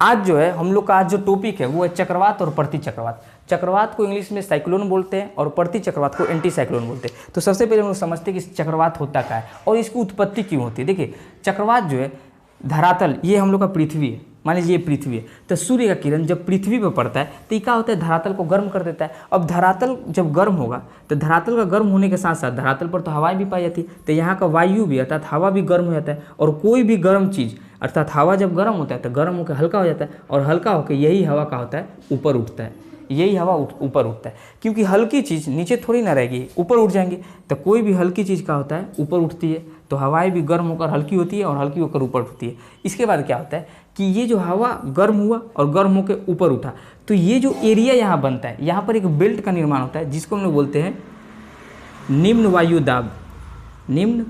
आज जो है हम लोग का आज जो टॉपिक है वो है चक्रवात और प्रति चक्रवात। चक्रवात को इंग्लिश में साइक्लोन बोलते हैं और प्रति चक्रवात को एंटी साइक्लोन बोलते हैं। तो सबसे पहले हम लोग समझते हैं कि चक्रवात होता क्या है और इसकी उत्पत्ति क्यों होती है। देखिए चक्रवात जो है धरातल, ये हम लोग का पृथ्वी है, मान लीजिए ये पृथ्वी है, तो सूर्य का किरण जब पृथ्वी पर पड़ता है तो क्या होता है, धरातल को गर्म कर देता है। अब धरातल जब गर्म होगा तो धरातल का गर्म होने के साथ साथ धरातल पर तो हवाएं भी पाई जाती है, तो यहाँ का वायु भी अर्थात हवा भी गर्म हो जाता है। और कोई भी गर्म चीज़ अर्थात हवा जब गर्म होता है तो गर्म होकर हल्का हो जाता है और हल्का होकर यही हवा का होता है ऊपर उठता है, यही हवा ऊपर उठता है। क्योंकि हल्की चीज़ नीचे थोड़ी ना रहेगी, ऊपर उठ जाएंगे। तो कोई भी हल्की चीज़ का होता है ऊपर उठती है, तो हवाएं भी गर्म होकर हल्की होती है और हल्की होकर ऊपर उठती है। इसके बाद क्या होता है कि ये जो हवा गर्म हुआ और गर्म होकर ऊपर उठा, तो ये जो एरिया यहाँ बनता है, यहाँ पर एक बेल्ट का निर्माण होता है जिसको हम लोग बोलते हैं निम्न वायु दाब। निम्न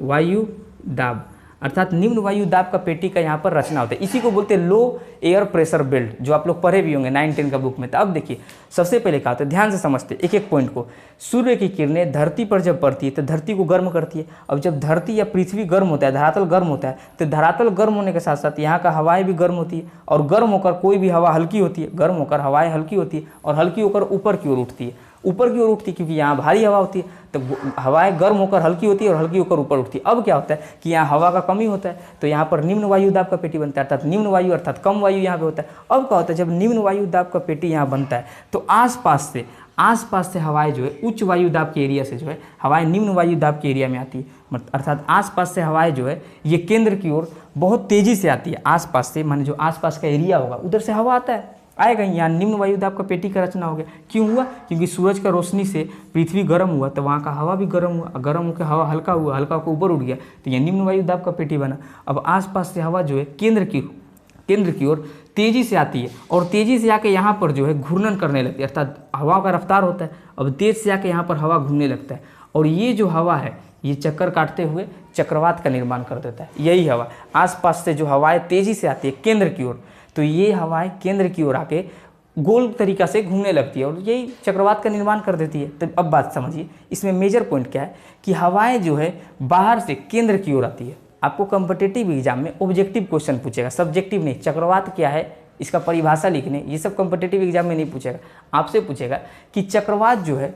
वायु दाब अर्थात निम्न वायु दाब का पेटी का यहाँ पर रचना होता है। इसी को बोलते हैं लो एयर प्रेशर बेल्ट, जो आप लोग पढ़े भी होंगे 9-10 का बुक में। तो अब देखिए सबसे पहले क्या होता है, ध्यान से समझते एक एक पॉइंट को। सूर्य की किरणें धरती पर जब पड़ती है तो धरती को गर्म करती है। अब जब धरती या पृथ्वी गर्म होता है, धरातल गर्म होता है, तो धरातल गर्म होने के साथ साथ यहाँ का हवाएं भी गर्म होती है और गर्म होकर कोई भी हवा हल्की होती है, गर्म होकर हवाएं हल्की होती है और हल्की होकर ऊपर की ओर उठती है, ऊपर की ओर उठती है क्योंकि यहाँ भारी हवा होती है, तो हवाएं गर्म होकर हल्की होती है और हल्की होकर ऊपर उठती है। अब क्या होता है कि यहाँ हवा का कमी होता है, तो यहाँ पर निम्न वायु दाब का पेटी बनता है, अर्थात निम्न वायु अर्थात कम वायु यहाँ पे होता है। अब क्या होता है, जब निम्न वायु दाब का पेटी यहाँ बनता है तो आसपास से हवाएं जो है उच्च वायु दाब के एरिया से जो है हवाएं निम्न वायु दाब के एरिया में आती है, अर्थात आसपास से हवाएं जो है ये केंद्र की ओर बहुत तेजी से आती है। आसपास से माने जो आसपास का एरिया होगा उधर से हवा आता है, आएगा। यहाँ निम्न वायु दाब का पेटी का रचना हो गया। क्यों हुआ, क्योंकि सूरज का रोशनी से पृथ्वी गर्म हुआ तो वहाँ का हवा भी गर्म हुआ, गर्म होकर हवा हल्का हुआ, हल्का होकर ऊपर उठ गया, तो यह निम्न वायु दाब का पेटी बना। अब आसपास से हवा जो है केंद्र की ओर तेजी से आती है और तेजी से आके यहाँ पर जो है घूर्णन करने लगती है, अर्थात हवा का रफ्तार होता है। अब तेज से आके यहाँ पर हवा घूमने लगता है और ये जो हवा है ये चक्कर काटते हुए चक्रवात का निर्माण कर देता है। यही हवा आसपास से जो हवाएं तेजी से आती है केंद्र की ओर, तो ये हवाएं केंद्र की ओर आके गोल तरीका से घूमने लगती है और यही चक्रवात का निर्माण कर देती है। तो अब बात समझिए, इसमें मेजर पॉइंट क्या है कि हवाएं जो है बाहर से केंद्र की ओर आती है। आपको कॉम्पिटिटिव एग्जाम में ऑब्जेक्टिव क्वेश्चन पूछेगा, सब्जेक्टिव नहीं। चक्रवात क्या है इसका परिभाषा लिखने, ये सब कॉम्पिटिटिव एग्जाम में नहीं पूछेगा। आपसे पूछेगा कि चक्रवात जो है,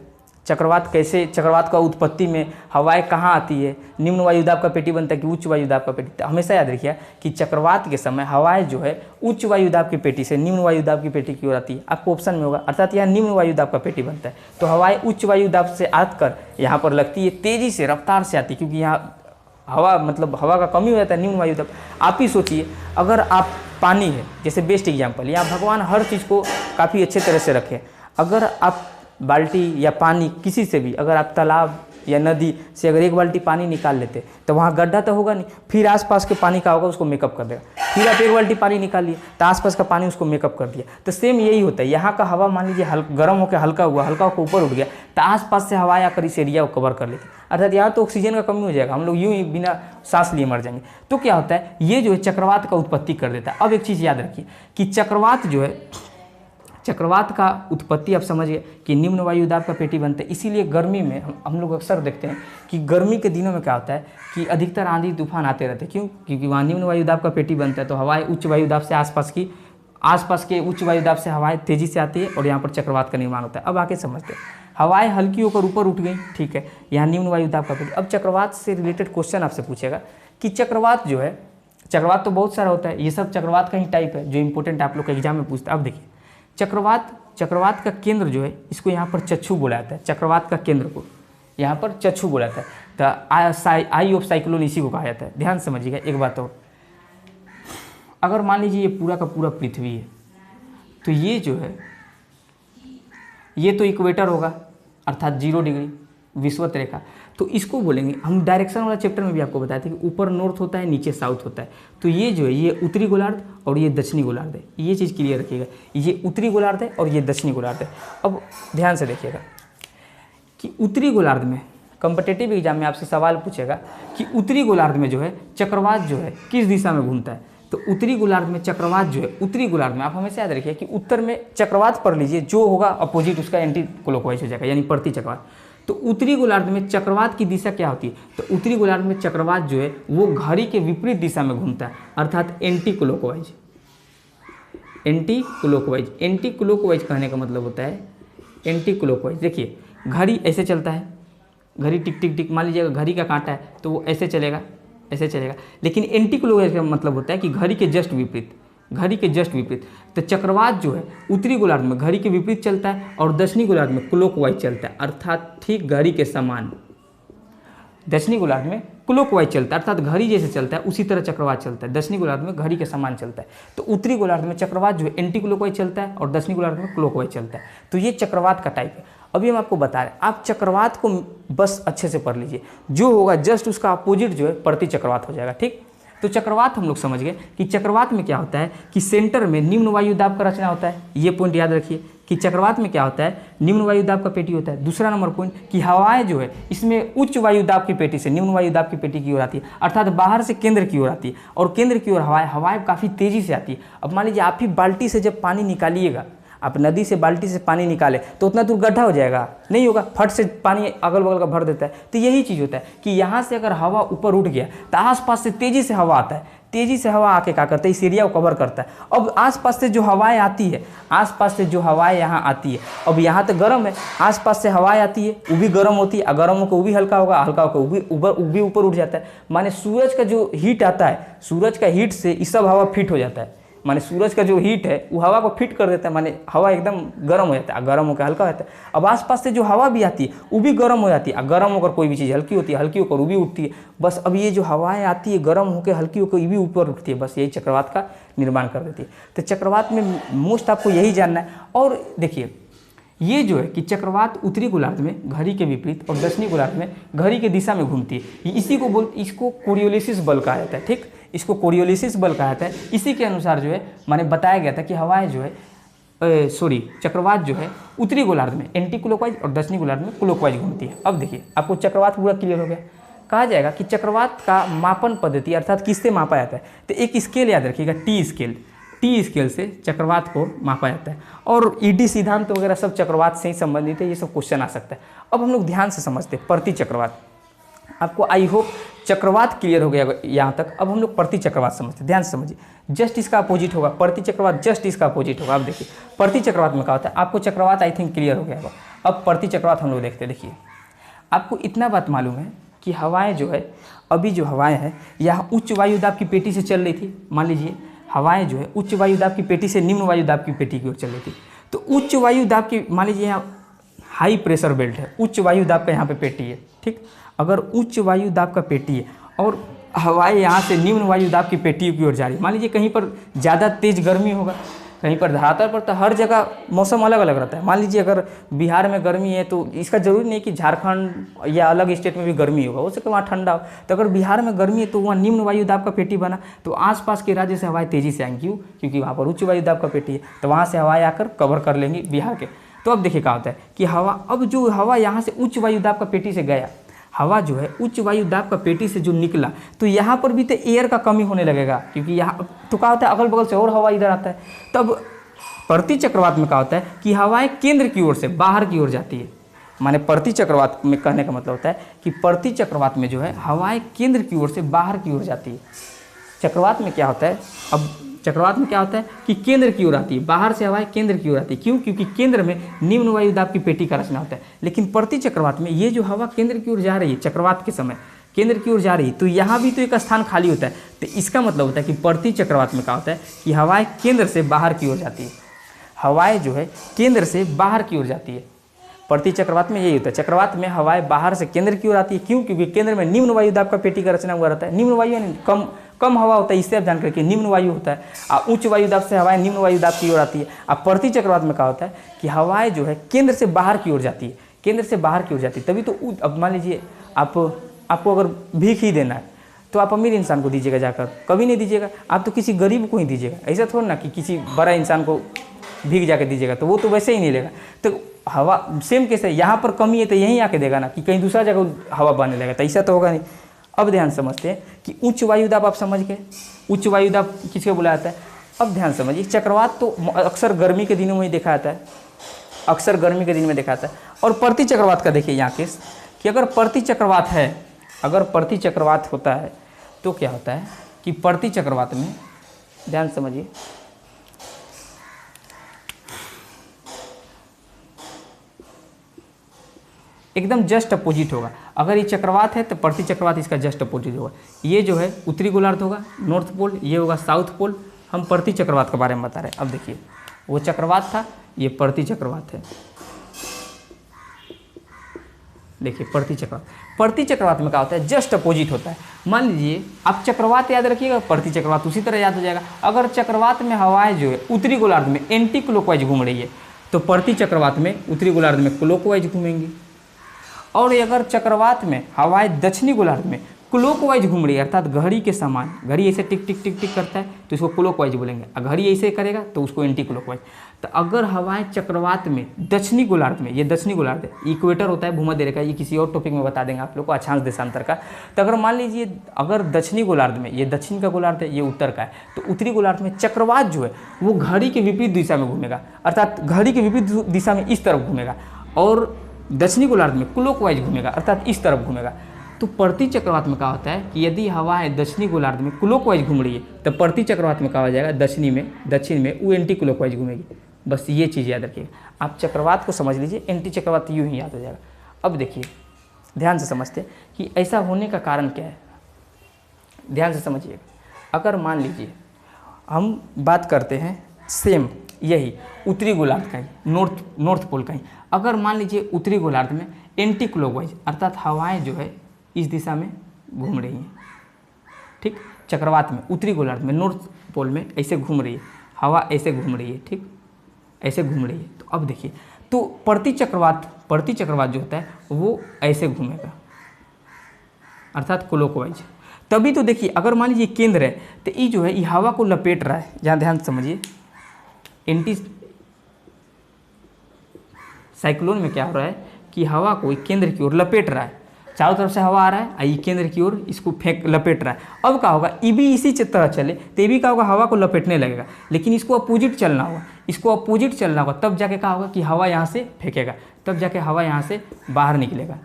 चक्रवात कैसे, चक्रवात का उत्पत्ति में हवाएं कहाँ आती है, निम्न वायु दाब का पेटी बनता है कि उच्च वायु दाब का पेटी। हमेशा याद रखिए कि चक्रवात के समय हवाएं जो है उच्च वायु दाब की पेटी से निम्न वायु दाब की पेटी की ओर आती है। आपको ऑप्शन में होगा, अर्थात यहाँ निम्न वायु दाब का पेटी बनता है तो हवाएं उच्च वायु दाब से आकर यहाँ पर लगती है, तेजी से रफ्तार से आती है क्योंकि यहाँ हवा मतलब हवा का कमी हो जाता है, निम्न वायु दाब। आप ही सोचिए, अगर आप पानी है, जैसे बेस्ट एग्जाम्पल, यहाँ भगवान हर चीज़ को काफ़ी अच्छे तरह से रखे। अगर आप बाल्टी या पानी किसी से भी, अगर आप तालाब या नदी से अगर एक बाल्टी पानी निकाल लेते तो वहाँ गड्ढा तो होगा नहीं, फिर आसपास के पानी का होगा उसको मेकअप कर देगा। फिर आप एक बाल्टी पानी निकाल लिए तो आसपास का पानी उसको मेकअप कर दिया। तो सेम यही होता है, यहाँ का हवा मान लीजिए गर्म होकर हल्का हुआ, हल्का होकर ऊपर उठ गया तो आसपास से हवा आकर इस एरिया को कवर कर लेती, अर्थात यहाँ तो ऑक्सीजन का कमी हो जाएगा, हम लोग यूँ ही बिना सांस लिए मर जाएंगे। तो क्या होता है, ये जो है चक्रवात का उत्पत्ति कर देता है। अब एक चीज़ याद रखिए कि चक्रवात जो है, चक्रवात का उत्पत्ति आप समझिए कि निम्न वायु दाब का पेटी बनता है। इसीलिए गर्मी में हम लोग अक्सर देखते हैं कि गर्मी के दिनों में क्या होता है कि अधिकतर आंधी तूफान आते रहते हैं। क्यों, क्योंकि वहाँ निम्न वायु दाब का पेटी बनता है तो हवाएं उच्च वायु दाब से आसपास के उच्च वायु दाब से हवाएं तेजी से आती है और यहाँ पर चक्रवात का निर्माण होता है। अब आके समझते हैं, हवाएं हल्की होकर ऊपर उठ गई, ठीक है, यहाँ निम्न वायु दाब का पेटी। अब चक्रवात से रिलेटेड क्वेश्चन आपसे पूछेगा कि चक्रवात जो है, चक्रवात तो बहुत सारा होता है, ये सब चक्रवात का ही टाइप है जो इंपॉर्टेंट आप लोग का एग्जाम में पूछता है। अब देखिए चक्रवात का केंद्र जो है इसको यहाँ पर चक्षु बोला जाता है। चक्रवात का केंद्र को यहाँ पर चक्षु बोला जाता है, तो आई ऑफ साइक्लोन इसी को कहा जाता है। ध्यान समझिएगा एक बात और, अगर मान लीजिए ये पूरा का पूरा पृथ्वी है तो ये जो है ये तो इक्वेटर होगा अर्थात 0 डिग्री विषुवत रेखा, तो इसको बोलेंगे हम। डायरेक्शन वाला चैप्टर में भी आपको बताया था कि ऊपर नॉर्थ होता है, नीचे साउथ होता है। तो ये जो है ये उत्तरी गोलार्ध और ये दक्षिणी गोलार्ध है, ये चीज़ क्लियर रखिएगा, ये उत्तरी गोलार्ध है और ये दक्षिणी गोलार्ध है। अब ध्यान से देखिएगा कि उत्तरी गोलार्ध में कॉम्पिटिटिव एग्जाम में आपसे सवाल पूछेगा कि उत्तरी गोलार्ध में जो है चक्रवात जो है किस दिशा में घूमता है। तो उत्तरी गोलार्ध में चक्रवात जो है, उत्तरी गोलार्ध में आप हमेशा याद रखिए कि उत्तर में चक्रवात पढ़ लीजिए, जो होगा अपोजिट उसका एंटी क्लॉकवाइज हो जाएगा, यानी प्रति चक्रवात। तो उत्तरी गोलार्ध में चक्रवात की दिशा क्या होती है, तो उत्तरी गोलार्ध में चक्रवात जो है वो घड़ी के विपरीत दिशा में घूमता है, अर्थात anti clockwise. Anti clockwise. Anti clockwise कहने का मतलब होता है एंटी क्लॉकवाइज। देखिए घड़ी ऐसे चलता है, घड़ी टिक टिक टिक, मान लीजिएगा घड़ी का कांटा है तो वो ऐसे चलेगा, ऐसे चलेगा। लेकिन एंटी क्लॉकवाइज का मतलब होता है कि घड़ी के जस्ट विपरीत, घड़ी के जस्ट विपरीत। तो चक्रवात जो है उत्तरी गोलार्ध में घड़ी के विपरीत चलता है और दक्षिणी गोलार्ध में क्लॉकवाइज चलता है, अर्थात ठीक घड़ी के समान। दक्षिणी गोलार्ध में क्लॉकवाइज चलता है, अर्थात घड़ी जैसे चलता है उसी तरह चक्रवात चलता है। दक्षिणी गोलार्ध में घड़ी के समान चलता है। तो उत्तरी गोलार्ध में चक्रवात जो है एंटी क्लॉकवाइज चलता है और दक्षिणी गोलार्ध में क्लॉकवाइज चलता है। तो ये चक्रवात का टाइप है। अभी हम आपको बता रहे हैं, आप चक्रवात को बस अच्छे से पढ़ लीजिए, जो होगा जस्ट उसका अपोजिट जो है प्रति चक्रवात हो जाएगा। ठीक, तो चक्रवात हम लोग समझ गए कि चक्रवात में क्या होता है कि सेंटर में निम्न वायुदाब का रचना होता है। ये पॉइंट याद रखिए कि चक्रवात में क्या होता है, निम्न वायुदाब का पेटी होता है। दूसरा नंबर पॉइंट कि हवाएं जो है इसमें उच्च वायुदाब की पेटी से निम्न वायुदाब की पेटी की ओर आती है, अर्थात बाहर से केंद्र की ओर आती है और केंद्र की ओर हवाएं काफ़ी तेज़ी से आती है। अब मान लीजिए आप ही बाल्टी से जब पानी निकालिएगा, आप नदी से बाल्टी से पानी निकाले तो उतना दूर गड्ढा हो जाएगा, नहीं होगा, फट से पानी अगल बगल का भर देता है। तो यही चीज़ होता है कि यहाँ से अगर हवा ऊपर उठ गया तो आसपास से तेज़ी से हवा आता है, तेज़ी से हवा आके क्या करता है, इस एरिया को कवर करता है। अब आसपास से जो हवाएं आती है, आसपास से जो हवाएं यहाँ आती है, अब यहाँ तो गर्म है, आसपास से हवाएं आती है वो भी गर्म होती है, गर्म होकर वो भी हल्का होगा, हल्का होकर वो भी ऊपर उठ जाता है। माने सूरज का जो हीट आता है, सूरज का हीट से ये सब हवा फिट हो जाता है। माने सूरज का जो हीट है वो हवा को फिट कर देता है, माने हवा एकदम गर्म हो जाता है, गर्म होकर हल्का हो जाता है। अब आसपास से जो हवा भी आती है वो भी गर्म हो जाती है, गर्म होकर कोई भी चीज़ हल्की होती है, हल्की होकर वो भी उठती है। बस अब ये जो हवाएं आती है गर्म होकर हल्की होकर ये भी ऊपर उठती है, बस यही चक्रवात का निर्माण कर देती है। तो चक्रवात में मोस्ट आपको यही जानना है। और देखिए ये जो है कि चक्रवात उत्तरी गोलार्ध में घड़ी के विपरीत और दक्षिणी गोलार्ध में घड़ी के दिशा में घूमती है। इसको कोरियोलिसिस बल कहा जाता है। ठीक, इसको कोरियोलिसिस बल कहा जाता है। इसी के अनुसार जो है माने बताया गया था कि हवाएं जो है चक्रवात जो है उत्तरी गोलार्ध में एंटी क्लॉकवाइज और दक्षिणी गोलार्ध में क्लॉकवाइज घूमती है। अब देखिए आपको चक्रवात पूरा क्लियर हो गया। कहा जाएगा कि चक्रवात का मापन पद्धति अर्थात किससे मापा जाता है, तो एक स्केल याद रखिएगा, टी स्केल। टी स्केल से चक्रवात को मापा जाता है और ईडी सिद्धांत वगैरह सब चक्रवात से ही संबंधित है, ये सब क्वेश्चन आ सकता है। अब हम लोग ध्यान से समझते हैं प्रति चक्रवात। आपको आई होप चक्रवात क्लियर हो गया यहाँ तक। अब हम लोग प्रति चक्रवात समझते हैं, ध्यान से समझिए। जस्ट इसका अपोजिट होगा प्रति चक्रवात, जस्ट इसका अपोजिट होगा। अब देखिए प्रति चक्रवात में क्या होता है, आपको चक्रवात आई थिंक क्लियर हो गया होगा। अब प्रति चक्रवात हम लोग देखते हैं। देखिए आपको इतना बात मालूम है कि हवाएं जो है, अभी जो हवाएं हैं यहाँ उच्च वायुदाब की पेटी से चल रही थी। मान लीजिए हवाएं जो है उच्च वायुदाब की पेटी से निम्न वायुदाब की पेटी की ओर चल रही थी। तो उच्च वायुदाब की, मान लीजिए यहाँ हाई प्रेशर बेल्ट है, उच्च वायुदाब का यहाँ पे पेटी है। ठीक, अगर उच्च वायुदाब का पेटी है और हवाएं यहाँ से निम्न वायुदाब की पेटी की ओर जा रही है, मान लीजिए कहीं पर ज़्यादा तेज़ गर्मी होगा, कहीं पर धरातल पर, तो हर जगह मौसम अलग अलग रहता है। मान लीजिए अगर बिहार में गर्मी है तो इसका जरूरी नहीं कि झारखंड या अलग स्टेट में भी गर्मी होगा, हो सके वहाँ ठंडा हो। तो अगर बिहार में गर्मी है तो वहाँ निम्न वायुदाब का पेटी बना तो आसपास के राज्य से हवाएं तेज़ी से आएंगी। क्यों? क्योंकि वहाँ पर उच्च वायुदाब का पेटी है, तो वहाँ से हवाएं आकर कवर कर लेंगी बिहार के। तो अब देखिए क्या होता है कि अब जो हवा यहाँ से उच्च वायुदाब का पेटी से गया, हवा जो है उच्च वायुदाब का पेटी से जो निकला, तो यहाँ पर भी तो एयर का कमी होने लगेगा, क्योंकि यहाँ तो क्या होता है अगल बगल से और हवा इधर आता है। तब प्रति चक्रवात में क्या होता है कि हवाएं केंद्र की ओर से बाहर की ओर जाती है। माने प्रति चक्रवात में कहने का मतलब होता है कि प्रति चक्रवात में जो है हवाएं केंद्र की ओर से बाहर की ओर जाती है। चक्रवात में क्या होता है, अब चक्रवात में क्या होता है कि केंद्र की ओर आती है, बाहर से हवाएं केंद्र की ओर आती है। क्यों? क्योंकि केंद्र में निम्न वायुदाब की पेटी का रचना होता है। लेकिन प्रति चक्रवात में ये जो हवा केंद्र की ओर जा रही है, चक्रवात के समय केंद्र की ओर जा रही है, तो यहाँ भी तो एक स्थान खाली होता है। तो इसका मतलब होता है कि प्रति चक्रवात में क्या होता है कि हवाएं केंद्र से बाहर की ओर जाती है। हवाएं जो है केंद्र से बाहर की ओर जाती है। प्रति चक्रवात में यही होता है, चक्रवात में हवाएं बाहर से केंद्र की ओर आती है। क्यों? क्योंकि केंद्र में निम्न वायुदाब का पेटी का रचना हुआ रहता है। निम्न वायु यानी कम हवा होता है, इससे आप जानकर कि निम्न वायु होता है। और उच्च वायुदाब से हवाएं निम्न वायुदाब की ओर आती है। अब प्रति चक्रवात में क्या होता है कि हवाएं जो है केंद्र से बाहर की ओर जाती है, केंद्र से बाहर की ओर जाती है। तभी तो अब मान लीजिए आपको अगर भीख ही देना है तो आप अमीर इंसान को दीजिएगा जाकर, कभी नहीं दीजिएगा। आप तो किसी गरीब को ही दीजिएगा, ऐसा थोड़ा ना कि किसी बड़ा इंसान को भीख जाके दीजिएगा, तो वो तो वैसे ही नहीं लेगा। तो हवा सेम कैसे, यहाँ पर कमी है तो यहीं आके देगा ना, कि कहीं दूसरा जगह हवा बहने लगेगा, तो ऐसा तो होगा नहीं। अब ध्यान समझते हैं कि उच्च वायुदाब आप समझ गए, उच्च वायुदाब किसको बुलाया जाता है। अब ध्यान समझिए, चक्रवात तो अक्सर गर्मी के दिनों में ही देखा जाता है, अक्सर गर्मी के दिन में देखा जाता है। और प्रति चक्रवात का देखिए यहाँ केस कि अगर प्रति चक्रवात है, अगर प्रति चक्रवात होता है तो क्या होता है कि प्रति चक्रवात में ध्यान समझिए एकदम जस्ट अपोजिट होगा। अगर ये चक्रवात है तो प्रति चक्रवात इसका जस्ट अपोजिट होगा। ये जो है उत्तरी गोलार्ध होगा, नॉर्थ पोल, ये होगा साउथ पोल। हम प्रति चक्रवात के बारे में बता रहे हैं। अब देखिए, वो चक्रवात था, ये प्रति चक्रवात है। देखिए प्रति चक्रवात में क्या होता है, जस्ट अपोजिट होता है। मान लीजिए आप चक्रवात याद रखिएगा, प्रति चक्रवात उसी तरह याद हो जाएगा। अगर चक्रवात में हवाएं जो है उत्तरी गोलार्ध में एंटी क्लॉकवाइज घूम रही है तो प्रति चक्रवात में उत्तरी गोलार्ध में क्लॉकवाइज घूमेंगी। और अगर चक्रवात में हवाएं दक्षिणी गोलार्ध में क्लॉकवाइज घूम रही है, अर्थात घड़ी के समान, घड़ी ऐसे टिक टिक टिक टिक करता है तो इसको क्लॉकवाइज बोलेंगे, और घड़ी ऐसे करेगा तो उसको एंटी क्लॉकवाइज। तो अगर हवाएं चक्रवात में दक्षिणी गोलार्ध में, ये दक्षिणी गोलार्ध है, इक्वेटर होता है भूमध्य रेखा, ये किसी और टॉपिक में बता देंगे आप लोग को, अक्षांश देशांतर का। तो अगर मान लीजिए अगर दक्षिणी गोलार्ध में, ये दक्षिण का गोलार्ध है, ये उत्तर का है, तो उत्तरी गोलार्ध में चक्रवात जो है वो घड़ी के विपरीत दिशा में घूमेगा, अर्थात घड़ी के विपरीत दिशा में इस तरफ घूमेगा, और दक्षिणी गोलार्ध में क्लॉकवाइज घूमेगा, अर्थात इस तरफ घूमेगा। तो प्रति चक्रवात में क्या होता है कि यदि हवाएं दक्षिणी गोलार्ध में क्लॉकवाइज घूम रही है तो प्रति चक्रवात में क्या हो जाएगा, दक्षिण में वो एंटी क्लॉकवाइज घूमेगी। बस ये चीज़ याद रखिएगा, आप चक्रवात को समझ लीजिए, एंटी चक्रवात यूँ ही याद हो जाएगा। अब देखिए ध्यान से समझते हैं कि ऐसा होने का कारण क्या है, ध्यान से समझिएगा। अगर मान लीजिए हम बात करते हैं सेम यही उत्तरी गोलार्ध का ही, नॉर्थ पोल का ही, अगर मान लीजिए उत्तरी गोलार्ध में एंटी क्लॉकवाइज अर्थात हवाएं जो है इस दिशा में घूम रही हैं, ठीक, चक्रवात में उत्तरी गोलार्ध में नॉर्थ पोल में ऐसे घूम रही है, हवा ऐसे घूम रही है, ठीक, ऐसे घूम रही है। तो अब देखिए, तो प्रति चक्रवात जो होता है वो ऐसे घूमेगा, अर्थात क्लॉकवाइज। तभी तो देखिए अगर मान लीजिए केंद्र है तो ये जो है ये हवा को लपेट रहा है, जहाँ ध्यान से समझिए, एंटी साइक्लोन में क्या हो रहा है कि हवा को केंद्र की ओर लपेट रहा है, चारों तरफ से हवा आ रहा है, आई केंद्र की ओर इसको लपेट रहा है। अब क्या होगा, ये भी इसी तरह चले तो ये भी क्या होगा, हवा को लपेटने लगेगा, लेकिन इसको अपोजिट चलना होगा, तब जाके क्या होगा कि हवा यहाँ से फेंकेगा, तब जाके हवा यहाँ से बाहर निकलेगा,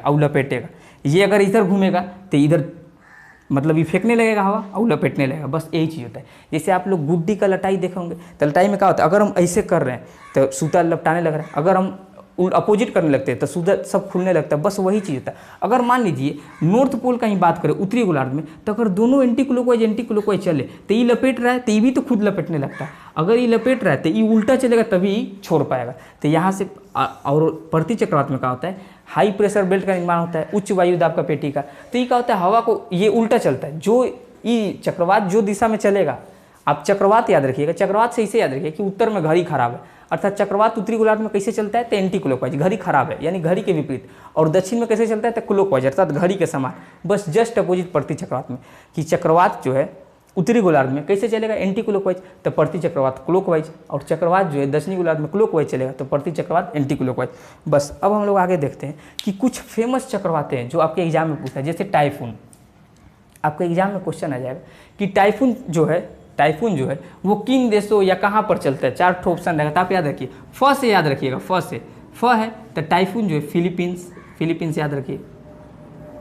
और लपेटेगा। ये अगर इधर घूमेगा तो इधर मतलब ये फेंकने लगेगा हवा और लपेटने लगेगा, बस यही चीज़ होता है। जैसे आप लोग गुड्डी का लटाई देखे होंगे, तो लटाई में क्या होता है, अगर हम ऐसे कर रहे हैं तो सूता लपटाने लग रहा है, अगर हम अपोजिट करने लगते हैं तो सूता सब खुलने लगता है, बस वही चीज़ होता है। अगर मान लीजिए नॉर्थ पोल का ही बात करें उत्तरी गोलार्ध में, तो अगर दोनों एंटी क्लॉकवाइज चले तो ये लपेट रहा है तो ये भी तो खुद लपेटने लगता है, अगर ये लपेट रहा है तो ये उल्टा चलेगा तभी छोड़ पाएगा। तो यहाँ से और प्रति चक्रवात में क्या होता है, हाई प्रेशर बेल्ट का निर्माण होता है, उच्च वायु दाब का पेटी का। तो ये क्या होता है, हवा को ये उल्टा चलता है, जो ये चक्रवात जो दिशा में चलेगा, आप चक्रवात याद रखिएगा, चक्रवात से इसे याद रखिए कि उत्तर में घड़ी खराब है, अर्थात चक्रवात उत्तरी गोलार्ध में कैसे चलता है तो एंटी क्लॉकवाइज, घड़ी खराब है यानी घड़ी के विपरीत, और दक्षिण में कैसे चलता है तो क्लॉकवाइज अर्थात घड़ी के समान, बस जस्ट अपोजिट प्रति चक्रवात में, कि चक्रवात जो है उत्तरी गोलार्ध में कैसे चलेगा एंटी क्लॉकवाइज तो प्रति चक्रवात क्लॉकवाइज, और चक्रवात जो है दक्षिणी गोलार्ध में क्लॉकवाइज चलेगा तो प्रति चक्रवात एंटी क्लॉकवाइज। बस अब हम लोग आगे देखते हैं कि कुछ फेमस चक्रवातें हैं जो आपके एग्जाम में पूछा है, जैसे टाइफून। आपके एग्जाम में क्वेश्चन आ जाएगा कि टाइफून जो है वो किन देशों या कहाँ पर चलता है, 4 ऑप्शन रहेगा, तो आप याद रखिए। फ से याद रखिएगा, फ है तो टाइफून जो है फिलीपींस याद रखिए,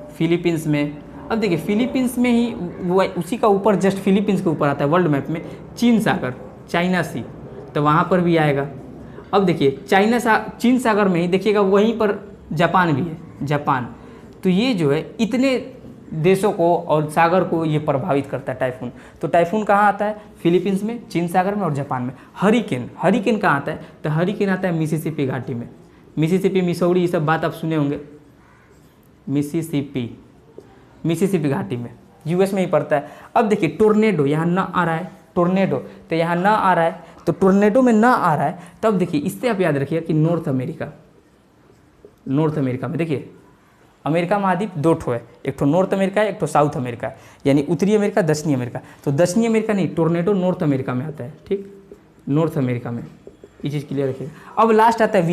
फिलीपींस में। अब देखिए फिलीपींस में ही वो उसी का ऊपर जस्ट फिलीपींस के ऊपर आता है वर्ल्ड मैप में चीन सागर, चाइना सी, तो वहाँ पर भी आएगा। अब देखिए चीन सागर में ही देखिएगा वहीं पर जापान भी है, जापान। तो ये जो है इतने देशों को और सागर को ये प्रभावित करता है टाइफून। तो टाइफून कहाँ आता है, फिलीपींस में, चीन सागर में और जापान में। हरिकेन कहाँ आता है तो हरिकेन आता है मिसिसिपी घाटी में, मिसिसिपी, मिसौरी, ये सब बात आप सुने होंगे, मिसिसिपी घाटी में, यूएस में ही पड़ता है। अब देखिए टोर्नेडो यहाँ ना आ रहा है, टोर्नेडो तो यहाँ ना आ रहा है, तो टोर्नेडो में ना आ रहा है, तब देखिए इससे आप याद रखिए कि नॉर्थ अमेरिका में देखिए अमेरिका महाद्वीप 2 ठो है, एक ठो नॉर्थ अमेरिका है, एक ठो साउथ अमेरिका है, यानी उत्तरी अमेरिका दक्षिणी अमेरिका। तो दक्षिणी अमेरिका नहीं, टोर्नेडो नॉर्थ अमेरिका में आता है, ठीक, नॉर्थ अमेरिका में, ये चीज़ क्लियर रखिएगा। अब लास्ट आता है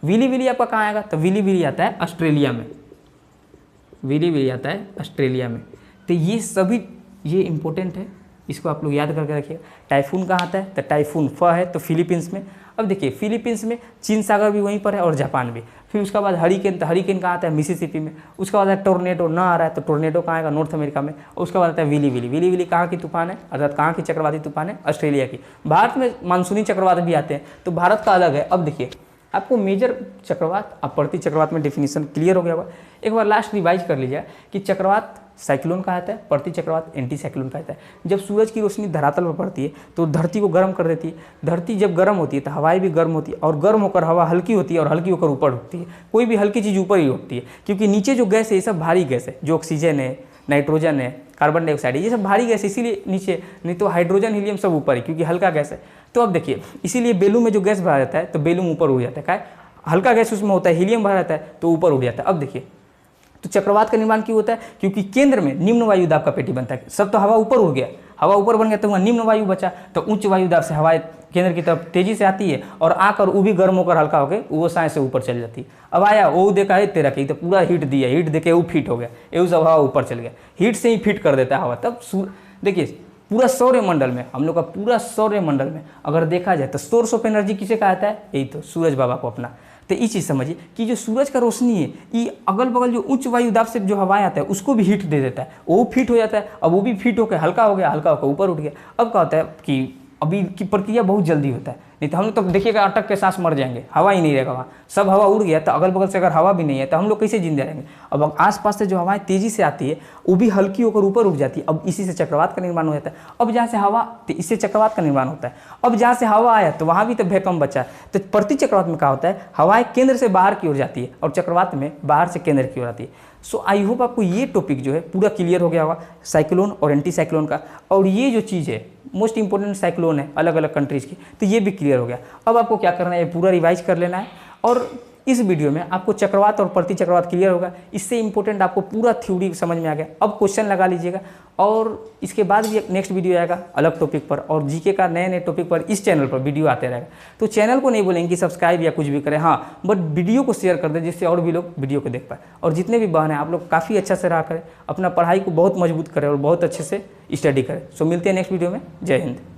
विली आपका कहाँ आएगा तो विली आता है ऑस्ट्रेलिया में, तो ये सभी ये इंपॉर्टेंट है, इसको आप लोग याद करके रखिएगा। टाइफून कहाँ आता है तो टाइफून फ है तो फिलीपींस में। अब देखिए फिलीपींस में चीन सागर भी वहीं पर है और जापान भी। फिर उसके बाद हरिकेन, तो हरिकेन कहाँ आता है मिसिसिपी में। उसके बाद टोर्नेडो ना आ रहा है तो टोर्नेडो कहाँ आएगा नॉर्थ अमेरिका में। और उसके बाद आता है विली कहाँ की तूफान है, अर्थात कहाँ की चक्रवाती तूफान है, ऑस्ट्रेलिया की। भारत में मानसूनी चक्रवात भी आते हैं तो भारत का अलग है। अब देखिए आपको मेजर चक्रवात और प्रति चक्रवात में डेफिनेशन क्लियर हो गया होगा। एक बार लास्ट रिवाइज कर लीजिए कि चक्रवात साइक्लोन कहा जाता है, प्रति चक्रवात एंटी साइक्लोन कहा जाता है। जब सूरज की रोशनी धरातल पर पड़ती है तो धरती को गर्म कर देती है। धरती जब गर्म होती है तो हवाएं भी गर्म होती है, और गर्म होकर हवा हल्की होती है और हल्की होकर ऊपर उठती है। कोई भी हल्की चीज़ ऊपर ही उठती है, क्योंकि नीचे जो गैस है ये सब भारी गैस है, जो ऑक्सीजन है, नाइट्रोजन है, कार्बन डाइऑक्साइड है, ये सब भारी गैस है, इसीलिए नीचे, नहीं तो हाइड्रोजन हीलियम सब ऊपर है, क्योंकि हल्का गैस है। तो अब देखिए, इसीलिए बेलून में जो गैस भरा जाता है तो बेलून ऊपर उड़ जाता है, क्या है? हल्का गैस उसमें होता है, हीलियम भरा रहता है तो ऊपर उड़ जाता है। अब देखिए, तो चक्रवात का निर्माण क्यों होता है? क्योंकि केंद्र में निम्न वायु दाब का पेटी बनता है। सब तो हवा ऊपर उड़ गया, हवा ऊपर बन गया तो वहाँ निम्न वायु बचा, तो उच्च वायु दाब से हवा केंद्र की तरफ तेजी से आती है और आकर वो भी गर्म होकर हल्का होकर वो साए से ऊपर चल जाती है। अब आया वो देखा है तेरा की, तो पूरा हीट दिया, हीट देके वो फिट हो गया, ये सब हवा ऊपर चल गया, हीट से ही फिट कर देता है हवा। तब देखिए पूरा सौरमंडल में, हम लोग का पूरा सौरमंडल में अगर देखा जाए तो सोर्स ऑफ एनर्जी किसे कहा जाता है? यही तो सूरज बाबा को अपना। तो ये चीज़ समझिए कि जो सूरज का रोशनी है ये अगल बगल जो उच्च वायु दाब से जो हवाएं आता है उसको भी हीट दे देता है, वो फिट हो जाता है। अब वो भी फिट होकर हल्का हो गया, हल्का होकर ऊपर उठ गया। अब क्या होता है कि अभी की प्रक्रिया बहुत जल्दी होता है, नहीं तो हम लोग तो देखिएगा अटक के सांस मर जाएंगे, हवा ही नहीं रहेगा वहाँ, सब हवा उड़ गया। तो अगल बगल से अगर हवा भी नहीं है तो हम लोग कैसे जिंदा रहेंगे? अब आसपास से जो हवाएं तेजी से आती है वो भी हल्की होकर ऊपर उठ जाती है। अब इसी से चक्रवात का निर्माण हो जाता है। अब जहाँ से हवा, तो इससे चक्रवात का निर्माण होता है। अब जहाँ से हवा आया तो वहाँ भी तो भैकम बचा। तो प्रति चक्रवात में क्या होता है? हवाएं केंद्र से बाहर की ओर जाती है और चक्रवात में बाहर से केंद्र की ओर आती है। सो आई होप आपको ये टॉपिक जो है पूरा क्लियर हो गया होगा, साइक्लोन और एंटी साइक्लोन का। और ये जो चीज़ है मोस्ट इंपॉर्टेंट साइक्लोन है अलग अलग कंट्रीज़ की, तो ये भी क्लियर हो गया। अब आपको क्या करना है, ये पूरा रिवाइज कर लेना है। और इस वीडियो में आपको चक्रवात और प्रति चक्रवात क्लियर होगा। इससे इंपॉर्टेंट आपको पूरा थ्योरी समझ में आ गया। अब क्वेश्चन लगा लीजिएगा, और इसके बाद भी एक नेक्स्ट वीडियो आएगा अलग टॉपिक पर, और जीके का नए नए टॉपिक पर इस चैनल पर वीडियो आते रहेगा। तो चैनल को नहीं बोलेंगे कि सब्सक्राइब या कुछ भी करें, हाँ, बट वीडियो को शेयर कर दें जिससे और भी लोग वीडियो को देख पाए। और जितने भी बहन हैं आप लोग काफ़ी अच्छा से रहा करें, अपना पढ़ाई को बहुत मजबूत करें और बहुत अच्छे से स्टडी करें। सो मिलते हैं नेक्स्ट वीडियो में। जय हिंद।